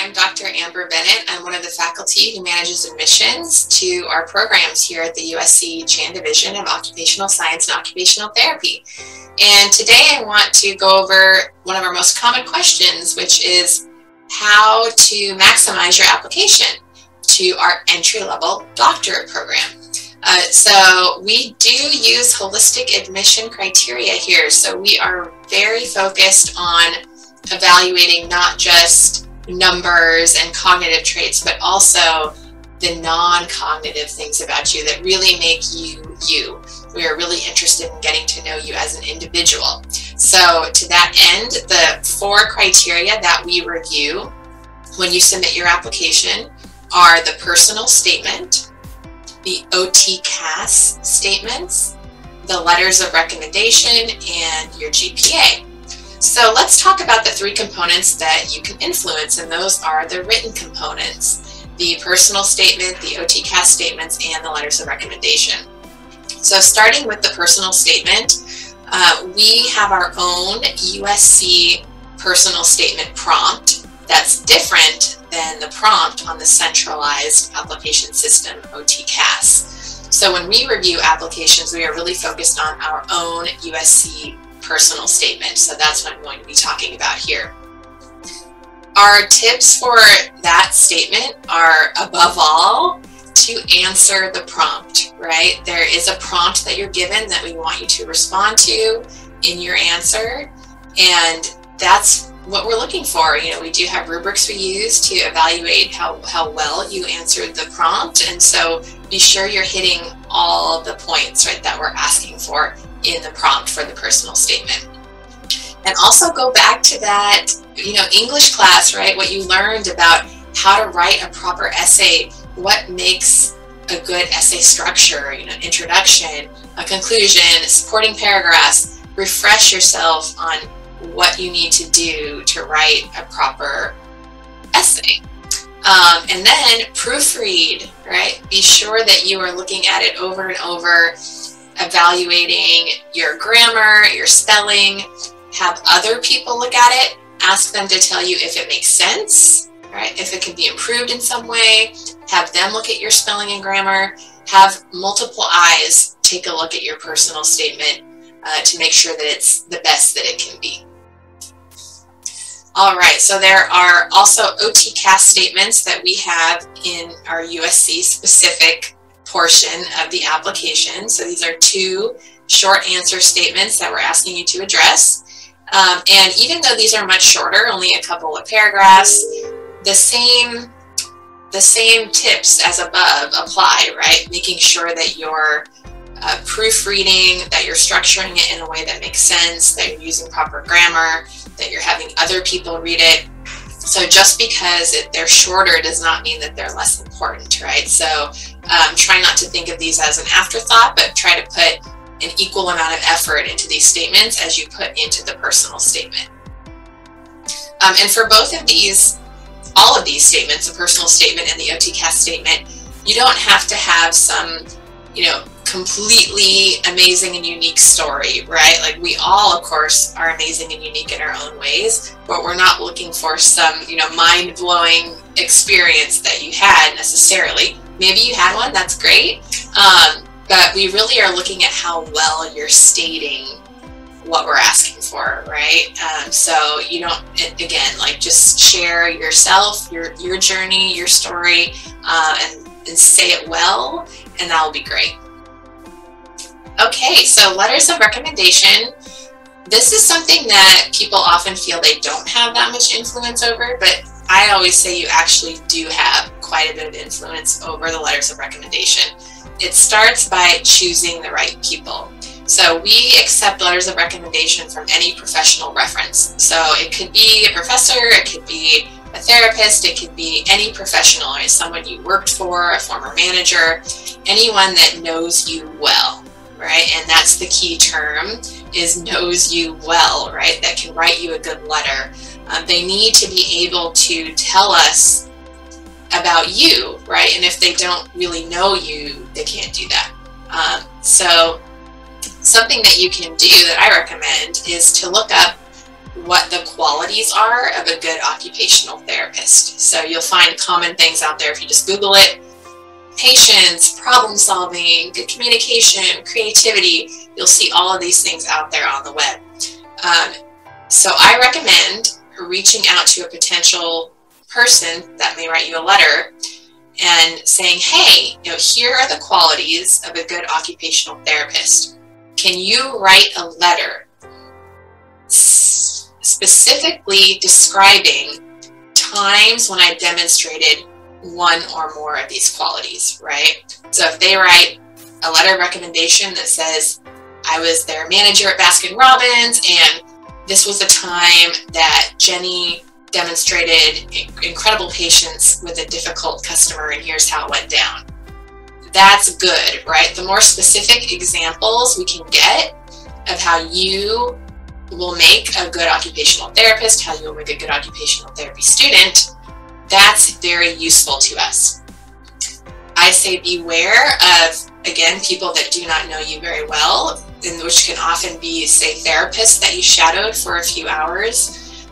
I'm Dr. Amber Bennett. I'm one of the faculty who manages admissions to our programs here at the USC Chan Division of Occupational Science and Occupational Therapy. And today I want to go over one of our most common questions, which is how to maximize your application to our entry-level doctorate program. So we do use holistic admission criteria here. So we are very focused on evaluating not just numbers and cognitive traits, but also the non-cognitive things about you that really make you you. We are really interested in getting to know you as an individual. So to that end, the 4 criteria that we review when you submit your application are the personal statement, the OTCAS statements, the letters of recommendation, and your GPA. So let's talk about the 3 components that you can influence, and those are the written components, the personal statement, the OTCAS statements, and the letters of recommendation. So starting with the personal statement, we have our own USC Personal Statement prompt that's different than the prompt on the centralized application system, OTCAS. So when we review applications, we are really focused on our own USC Personal Statement. So that's what I'm going to be talking about here. Our tips for that statement are, above all, to answer the prompt, right? There is a prompt that you're given that we want you to respond to in your answer, and that's what we're looking for. You know, we do have rubrics we use to evaluate how well you answered the prompt, and so be sure you're hitting all the points, right, that we're asking for in the prompt for the personal statement. And also go back to that, English class, right, what you learned about how to write a proper essay, what makes a good essay structure, introduction, a conclusion, supporting paragraphs. Refresh yourself on what you need to do to write a proper essay. And then proofread, right? Be sure that you are looking at it over and over, evaluating your grammar, your spelling. Have other people look at it, ask them to tell you if it makes sense, right? If it can be improved in some way. Have them look at your spelling and grammar. Have multiple eyes take a look at your personal statement to make sure that it's the best that it can be. All right, so there are also OTCAS statements that we have in our USC specific portion of the application. So these are 2 short answer statements that we're asking you to address. And even though these are much shorter, only a couple of paragraphs, the same tips as above apply, right? Making sure that you're proofreading, that you're structuring it in a way that makes sense, that you're using proper grammar, that you're having other people read it. So just because they're shorter does not mean that they're less important, right? So try not to think of these as an afterthought, but try to put an equal amount of effort into these statements as you put into the personal statement. And for both of these, all of these statements, the personal statement and the OTCAS statement, you don't have to have some, completely amazing and unique story, right? Like, we all, of course, are amazing and unique in our own ways, but we're not looking for some, mind-blowing experience that you had necessarily. Maybe you had one, that's great. But we really are looking at how well you're stating what we're asking for, right? So you don't, again, just share yourself, your journey, your story, and say it well, and that'll be great. Okay, so letters of recommendation. This is something that people often feel they don't have that much influence over, but I always say you actually do have quite a bit of influence over the letters of recommendation. It starts by choosing the right people. So we accept letters of recommendation from any professional reference. So it could be a professor, it could be a therapist, it could be any professional, right? Someone you worked for, a former manager, anyone that knows you well, right? And that's the key term, is knows you well, right? That can write you a good letter. They need to be able to tell us about you, right? And if they don't really know you, they can't do that. So something that you can do that I recommend is to look up what the qualities are of a good occupational therapist. So you'll find common things out there if you just Google it. Patience, problem solving, good communication, creativity. You'll see all of these things out there on the web. So I recommend reaching out to a potential person that may write you a letter and saying, hey, here are the qualities of a good occupational therapist. Can you write a letter specifically describing times when I demonstrated one or more of these qualities, right? So if they write a letter of recommendation that says, I was their manager at Baskin Robbins, and this was the time that Jenny demonstrated incredible patience with a difficult customer, and here's how it went down. That's good, right? The more specific examples we can get of how you will make a good occupational therapist, how you will make a good occupational therapy student, that's very useful to us. I say beware of, again, people that do not know you very well, which can often be, say, therapists that you shadowed for a few hours.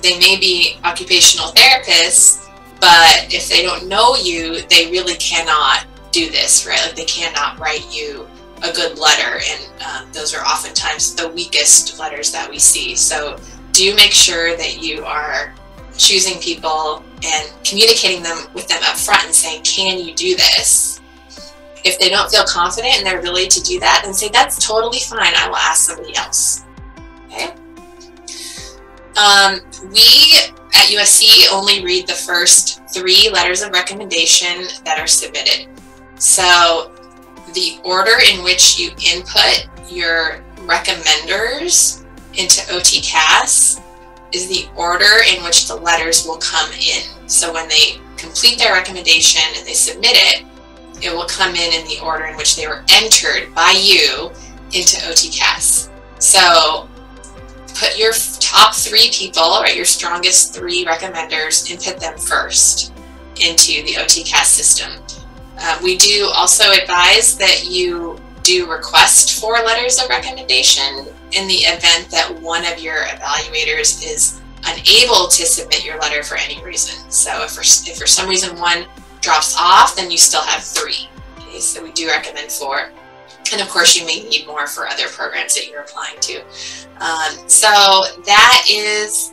They may be occupational therapists, but if they don't know you, they really cannot do this, right? Like they cannot write you a good letter, and those are oftentimes the weakest letters that we see. So do make sure that you are choosing people and communicating with them up front and saying, can you do this? If they don't feel confident in their ability to do that, then say, that's totally fine, I will ask somebody else. Okay? We at USC only read the first 3 letters of recommendation that are submitted. So the order in which you input your recommenders into OTCAS is the order in which the letters will come in. So when they complete their recommendation and they submit it, it will come in the order in which they were entered by you into OTCAS. So put your top 3 people, right, your strongest 3 recommenders, and put them first into the OTCAS system. We do also advise that you do request for letters of recommendation in the event that one of your evaluators is unable to submit your letter for any reason. So if for some reason one drops off, then you still have 3. Okay, so we do recommend 4. And of course, you may need more for other programs that you're applying to. So that is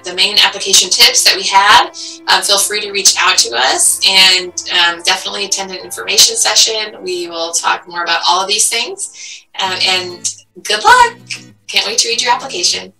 the main application tips that we had. Feel free to reach out to us, and definitely attend an information session. We will talk more about all of these things. And good luck. Can't wait to read your application.